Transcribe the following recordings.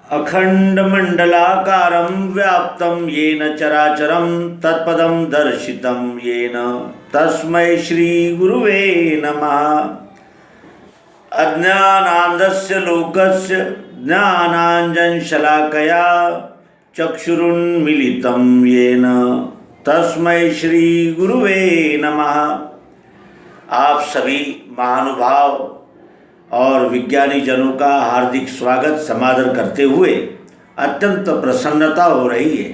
अखंडमंडलाकारं व्याप्तं येन चराचरं तत्पदं दर्शितं येन तस्मै श्रीगुरुवे नमः। अज्ञानान्धस्य लोकस्य ज्ञानाञ्जनशलाकया चक्षुरुन्मीलितं येन तस्मै श्रीगुरुवे नमः। आप सभी महानुभाव और विज्ञानी जनों का हार्दिक स्वागत समादर करते हुए अत्यंत प्रसन्नता हो रही है।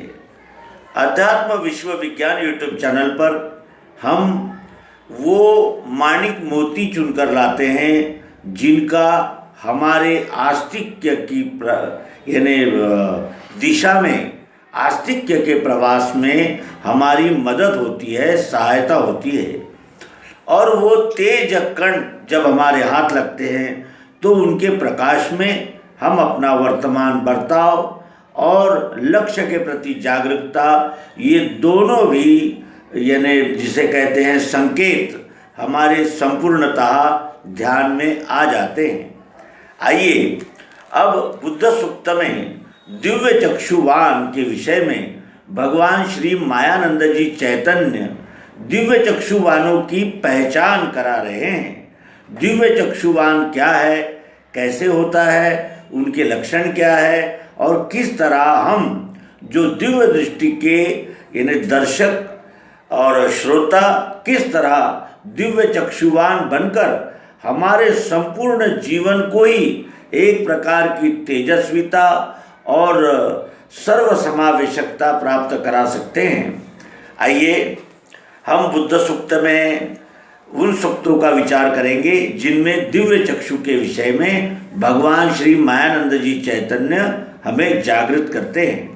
अध्यात्म विश्व विज्ञान यूट्यूब चैनल पर हम वो माणिक मोती चुनकर लाते हैं जिनका हमारे आस्तिक्य की यानी दिशा में, आस्तिक्य के प्रवास में हमारी मदद होती है, सहायता होती है। और वो तेज कण जब हमारे हाथ लगते हैं तो उनके प्रकाश में हम अपना वर्तमान बर्ताव और लक्ष्य के प्रति जागरूकता, ये दोनों भी यानी जिसे कहते हैं संकेत, हमारे संपूर्णतः ध्यान में आ जाते हैं। आइए अब बुद्ध सूक्त में दिव्य चक्षुवान के विषय में भगवान श्री मायानंद जी चैतन्य दिव्य चक्षुवानों की पहचान करा रहे हैं। दिव्य चक्षुवान क्या है, कैसे होता है, उनके लक्षण क्या है और किस तरह हम जो दिव्य दृष्टि के यानी दर्शक और श्रोता किस तरह दिव्य चक्षुवान बनकर हमारे संपूर्ण जीवन को ही एक प्रकार की तेजस्विता और सर्वसमावेशकता प्राप्त करा सकते हैं। आइए हम बुद्ध सूक्त में उन सूक्तों का विचार करेंगे जिनमें दिव्य चक्षु के विषय में भगवान श्री मायानंद जी चैतन्य हमें जागृत करते हैं।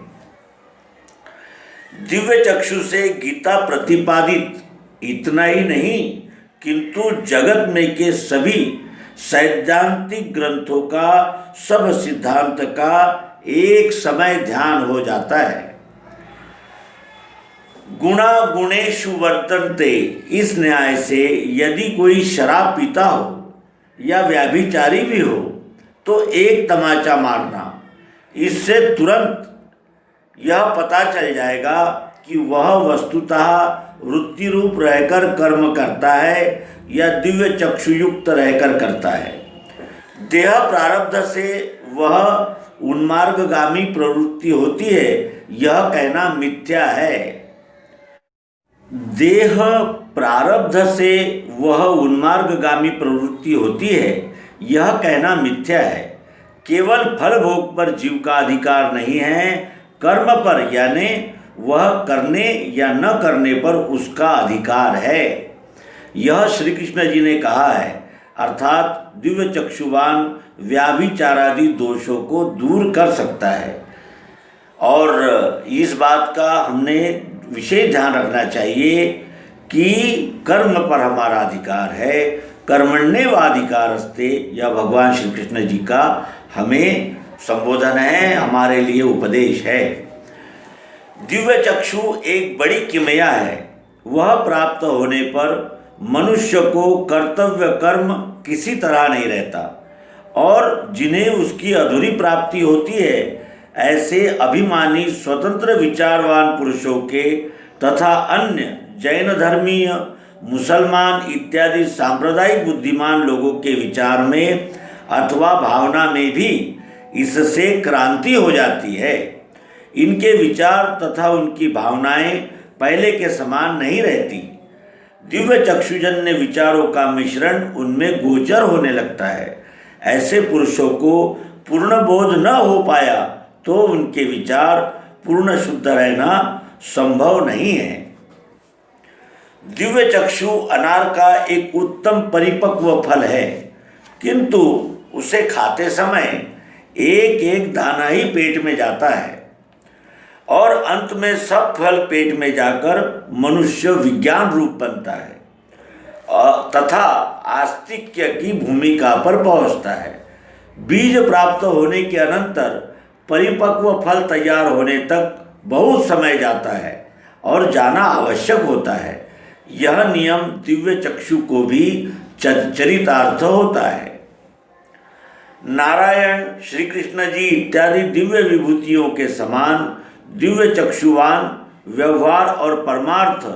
दिव्य चक्षु से गीता प्रतिपादित इतना ही नहीं किंतु जगत में के सभी सैद्धांतिक ग्रंथों का, सब सिद्धांत का एक समय ध्यान हो जाता है। गुणा गुणेषु वर्तन्ते, इस न्याय से यदि कोई शराब पीता हो या व्याभिचारी भी हो तो एक तमाचा मारना, इससे तुरंत यह पता चल जाएगा कि वह वस्तुतः वृत्ति रूप रहकर कर्म करता है या दिव्य चक्षुयुक्त रहकर करता है। देह प्रारब्ध से वह उन्मार्गगामी प्रवृत्ति होती है, यह कहना मिथ्या है। देह प्रारब्ध से वह उन्मार्गगामी प्रवृत्ति होती है, यह कहना मिथ्या है। केवल फल भोग पर जीव का अधिकार नहीं है, कर्म पर यानी वह करने या न करने पर उसका अधिकार है। यह श्री कृष्ण जी ने कहा है। अर्थात दिव्य चक्षुवान व्याभिचारादि दोषों को दूर कर सकता है। और इस बात का हमने विशेष ध्यान रखना चाहिए कि कर्म पर हमारा अधिकार है। कर्मण्येवाधिकारस्ते, यह भगवान श्री कृष्ण जी का हमें संबोधन है, हमारे लिए उपदेश है। दिव्य चक्षु एक बड़ी किमया है। वह प्राप्त होने पर मनुष्य को कर्तव्य कर्म किसी तरह नहीं रहता और जिन्हें उसकी अधूरी प्राप्ति होती है ऐसे अभिमानी स्वतंत्र विचारवान पुरुषों के तथा अन्य जैन धर्मीय, मुसलमान इत्यादि सांप्रदायिक बुद्धिमान लोगों के विचार में अथवा भावना में भी इससे क्रांति हो जाती है। इनके विचार तथा उनकी भावनाएं पहले के समान नहीं रहती। दिव्य चक्षुजन्य विचारों का मिश्रण उनमें गोचर होने लगता है। ऐसे पुरुषों को पूर्ण बोध न हो पाया तो उनके विचार पूर्ण शुद्ध रहना संभव नहीं है। दिव्य चक्षु अनार का एक उत्तम परिपक्व फल है, किंतु उसे खाते समय एक एक दाना ही पेट में जाता है और अंत में सब फल पेट में जाकर मनुष्य विज्ञान रूप बनता है तथा आस्तिक्य की भूमिका पर पहुंचता है। बीज प्राप्त होने के अनंतर परिपक्व फल तैयार होने तक बहुत समय जाता है और जाना आवश्यक होता है। यह नियम दिव्य चक्षु को भी चरितार्थ होता है। नारायण, श्री कृष्ण जी इत्यादि दिव्य विभूतियों के समान दिव्य चक्षुवान व्यवहार और परमार्थ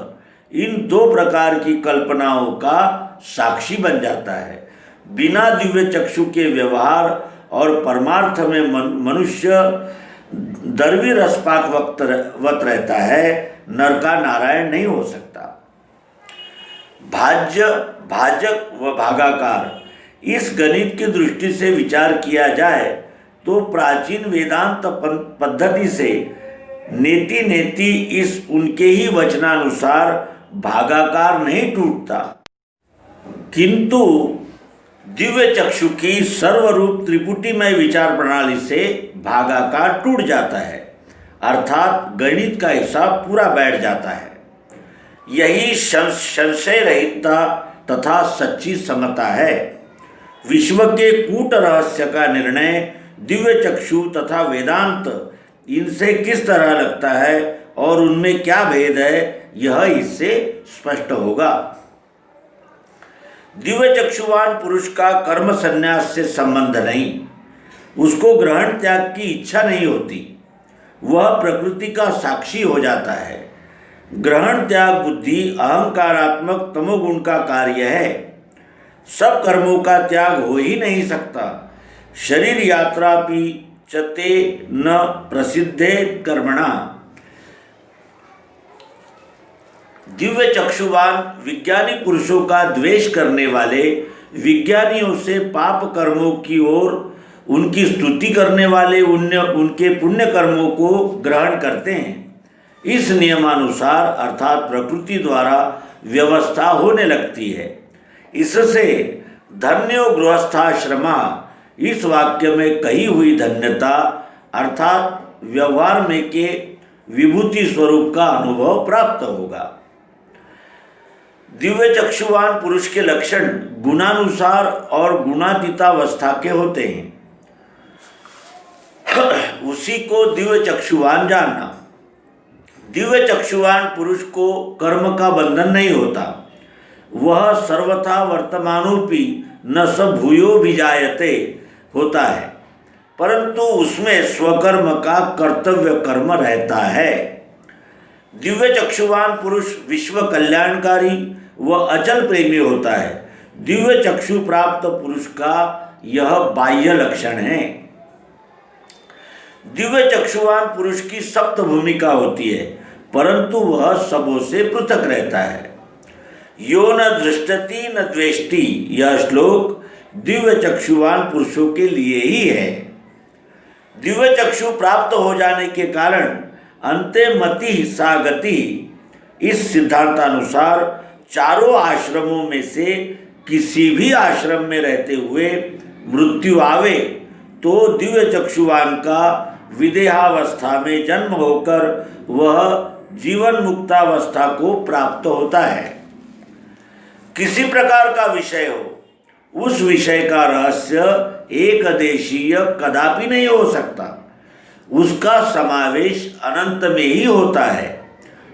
इन दो प्रकार की कल्पनाओं का साक्षी बन जाता है। बिना दिव्य चक्षु के व्यवहार और परमार्थ में मनुष्य दर्वी रसपाक वत रहता है, नर का नारायण नहीं हो सकता। भाज्य, भाजक व भागाकार, इस गणित की दृष्टि से विचार किया जाए तो प्राचीन वेदांत पद्धति से नेति नेति इस उनके ही वचनानुसार भागाकार नहीं टूटता, किंतु दिव्य चक्षु की सर्वरूप त्रिपुटीमय विचार प्रणाली से भागाकार टूट जाता है, अर्थात गणित का हिसाब पूरा बैठ जाता है। यही संशय रहितता तथा सच्ची समता है। विश्व के कूट रहस्य का निर्णय दिव्य चक्षु तथा वेदांत इनसे किस तरह लगता है और उनमें क्या भेद है, यह इससे स्पष्ट होगा। दिव्य चक्षुवान पुरुष का कर्म संन्यास से संबंध नहीं, उसको ग्रहण त्याग की इच्छा नहीं होती, वह प्रकृति का साक्षी हो जाता है। ग्रहण त्याग बुद्धि अहंकारात्मक तमोगुण का कार्य है। सब कर्मों का त्याग हो ही नहीं सकता। शरीर यात्रा भी चते न प्रसिद्धे कर्मणा। दिव्य चक्षुवान विज्ञानी पुरुषों का द्वेष करने वाले विज्ञानियों से पाप कर्मों की ओर उनकी स्तुति करने वाले उनके पुण्य कर्मों को ग्रहण करते हैं। इस नियमानुसार अर्थात प्रकृति द्वारा व्यवस्था होने लगती है। इससे धन्यो गृहस्थाश्रमा, इस वाक्य में कही हुई धन्यता अर्थात व्यवहार में के विभूति स्वरूप का अनुभव प्राप्त होगा। दिव्य चक्षुवान पुरुष के लक्षण गुणानुसार और गुणातीतावस्था के होते हैं। उसी को दिव्य चक्षुवान जानना। दिव्य चक्षुवान पुरुष को कर्म का बंधन नहीं होता। वह सर्वथा वर्तमानोपि न स भूयो विजायते होता है, परंतु उसमें स्वकर्म का कर्तव्य कर्म रहता है। दिव्य चक्षुवान पुरुष विश्व कल्याणकारी व अचल प्रेमी होता है। दिव्य चक्षु प्राप्त पुरुष का यह बाह्य लक्षण है। दिव्य चक्षुवान पुरुष की सप्त भूमिका होती है, परंतु वह सबों से पृथक रहता है। यो न दृष्टति न द्वेष्टि, यह श्लोक दिव्य चक्षुवान पुरुषों के लिए ही है। दिव्य चक्षु प्राप्त हो जाने के कारण अंते मति सा गति, इस सिद्धांतानुसार चारों आश्रमों में से किसी भी आश्रम में रहते हुए मृत्यु आवे तो दिव्य चक्षुवान का विदेहावस्था में जन्म होकर वह जीवन मुक्तावस्था को प्राप्त होता है। किसी प्रकार का विषय हो, उस विषय का रहस्य एक देशीय कदापि नहीं हो सकता। उसका समावेश अनंत में ही होता है।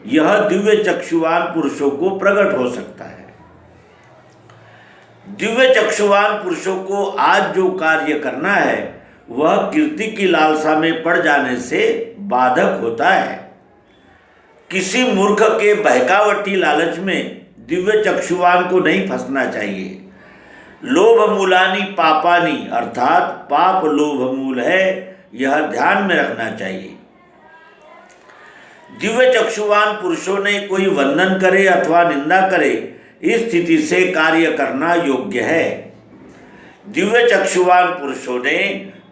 यह दिव्य चक्षुवान पुरुषों को प्रकट हो सकता है। दिव्य चक्षुवान पुरुषों को आज जो कार्य करना है वह कीर्ति की लालसा में पड़ जाने से बाधक होता है। किसी मूर्ख के बहकावटी लालच में दिव्य चक्षुवान को नहीं फंसना चाहिए। लोभ मूलानी पापानी, अर्थात पाप लोभ मूल है, यह ध्यान में रखना चाहिए। दिव्य चक्षुवान पुरुषों ने कोई वंदन करे अथवा निंदा करे, इस स्थिति से कार्य करना योग्य है। दिव्य चक्षुवान पुरुषों ने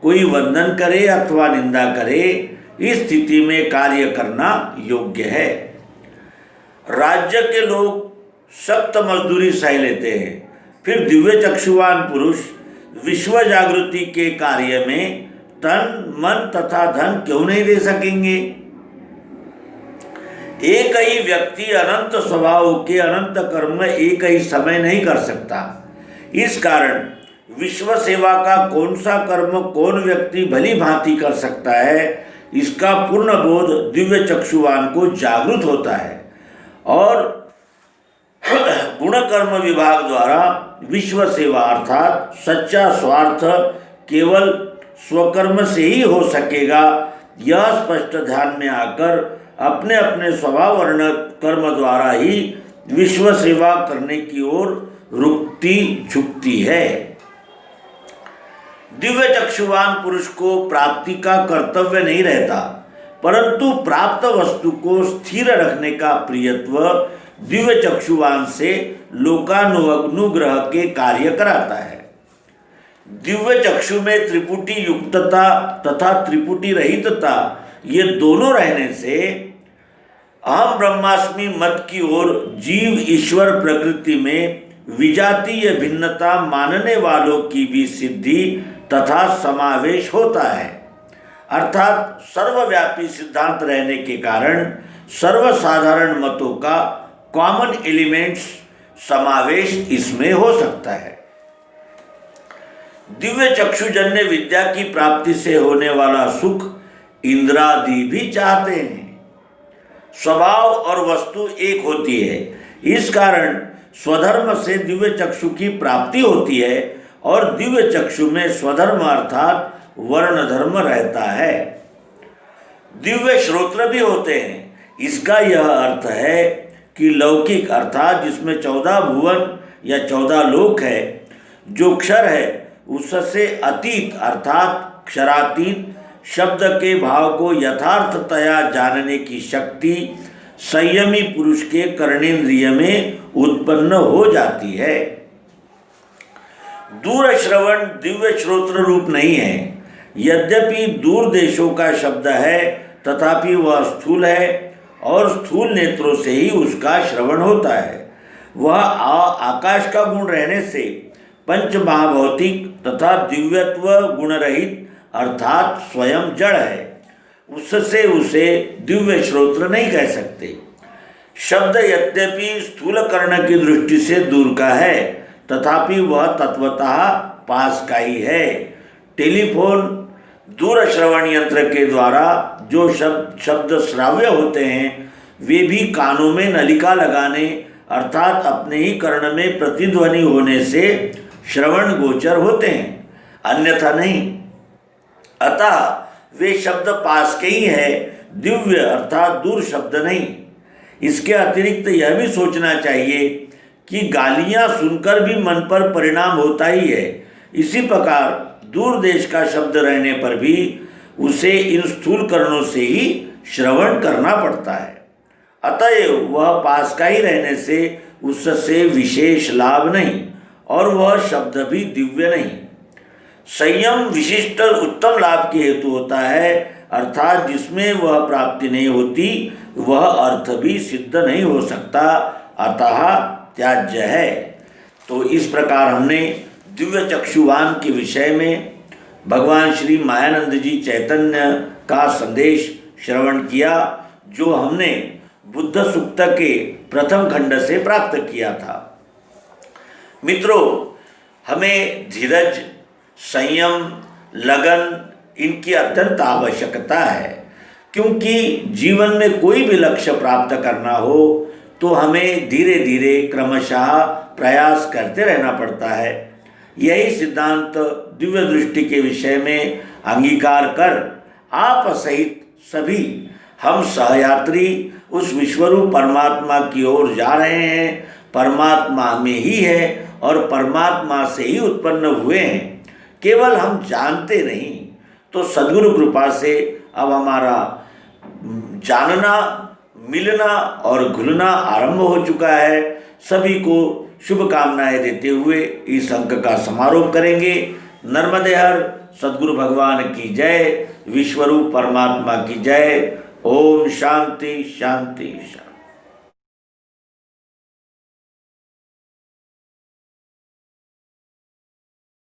कोई वंदन करे अथवा निंदा करे, इस स्थिति में कार्य करना योग्य है। राज्य के लोग सख्त मजदूरी सह लेते हैं, फिर दिव्य चक्षुवान पुरुष विश्व जागृति के कार्य में तन मन तथा धन क्यों नहीं दे सकेंगे। एक ही व्यक्ति अनंत स्वभाव के अनंत कर्म एक ही समय नहीं कर सकता। इस कारण विश्व सेवा का कौन सा कर्म कौन व्यक्ति भली भांति कर सकता है, इसका पूर्ण बोध दिव्य चक्षुवान को जागृत होता है और गुण कर्म विभाग द्वारा विश्व सेवा अर्थात सच्चा स्वार्थ केवल स्वकर्म से ही हो सकेगा, यह स्पष्ट ध्यान में आकर अपने अपने स्वभाव वर्ण कर्म द्वारा ही विश्व सेवा करने की ओर रुकती झुकती है। दिव्य चक्षुवान पुरुष को प्राप्ति का कर्तव्य नहीं रहता, परंतु प्राप्त वस्तु को स्थिर रखने का प्रियत्व दिव्य चक्षुवान से लोकानुग्रह के कार्य कराता है। दिव्य चक्षु में त्रिपुटी युक्तता तथा त्रिपुटी रहितता ये दोनों रहने से अहम ब्रह्मास्मि मत की ओर जीव ईश्वर प्रकृति में विजातीय भिन्नता मानने वालों की भी सिद्धि तथा समावेश होता है। अर्थात सर्वव्यापी सिद्धांत रहने के कारण सर्वसाधारण मतों का कॉमन एलिमेंट्स समावेश इसमें हो सकता है। दिव्य चक्षुजन्य विद्या की प्राप्ति से होने वाला सुख इंद्रादि भी चाहते हैं। स्वभाव और वस्तु एक होती है, इस कारण स्वधर्म से दिव्य चक्षु की प्राप्ति होती है और दिव्य चक्षु में स्वधर्म अर्थात वर्ण धर्म रहता है। दिव्य श्रोत्र भी होते हैं। इसका यह अर्थ है कि लौकिक अर्थात जिसमें 14 भुवन या 14 लोक है, जो क्षर है उससे अतीत अर्थात क्षरातीत शब्द के भाव को यथार्थतया जानने की शक्ति संयमी पुरुष के कर्णेंद्रिय में उत्पन्न हो जाती है। दूर श्रवण दिव्य श्रोत्र रूप नहीं है। यद्यपि दूर देशों का शब्द है, तथापि वह स्थूल है और स्थूल नेत्रों से ही उसका श्रवण होता है। वह आकाश का गुण रहने से पंच महाभौतिक तथा दिव्यत्व गुण रहित अर्थात स्वयं जड़ है, उससे उसे दिव्य श्रोत्र नहीं कह सकते। शब्द यद्यपि स्थूल कर्ण की दृष्टि से दूर का है, तथापि वह तत्वतः पास का ही है। टेलीफोन दूर श्रवण यंत्र के द्वारा जो शब्द श्राव्य होते हैं, वे भी कानों में नलिका लगाने अर्थात अपने ही कर्ण में प्रतिध्वनि होने से श्रवण गोचर होते हैं, अन्यथा नहीं। अतः वे शब्द पास के ही है, दिव्य अर्थात दूर शब्द नहीं। इसके अतिरिक्त यह भी सोचना चाहिए कि गालियां सुनकर भी मन पर परिणाम होता ही है। इसी प्रकार दूर देश का शब्द रहने पर भी उसे इन स्थूल कर्णों से ही श्रवण करना पड़ता है। अतएव वह पास का ही रहने से उससे विशेष लाभ नहीं और वह शब्द भी दिव्य नहीं। संयम विशिष्ट उत्तम लाभ के हेतु होता है, अर्थात जिसमें वह प्राप्ति नहीं होती वह अर्थ भी सिद्ध नहीं हो सकता, अतः त्याज्य है। तो इस प्रकार हमने दिव्य चक्षुवान के विषय में भगवान श्री मायानंद जी चैतन्य का संदेश श्रवण किया, जो हमने बुद्ध सूक्त के प्रथम खंड से प्राप्त किया था। मित्रों, हमें धीरज, संयम, लगन इनकी अत्यंत आवश्यकता है, क्योंकि जीवन में कोई भी लक्ष्य प्राप्त करना हो तो हमें धीरे धीरे क्रमशः प्रयास करते रहना पड़ता है। यही सिद्धांत दिव्य दृष्टि के विषय में अंगीकार कर आप सहित सभी हम सहयात्री उस विश्वरूप परमात्मा की ओर जा रहे हैं। परमात्मा में ही है और परमात्मा से ही उत्पन्न हुए हैं, केवल हम जानते नहीं। तो सद्गुरु कृपा से अब हमारा जानना, मिलना और घुलना आरंभ हो चुका है। सभी को शुभकामनाएं देते हुए इस अंक का समारोह करेंगे। नर्मदे हर सद्गुरु भगवान की जय, विश्वरूप परमात्मा की जय। ओम शांति शांति शांति।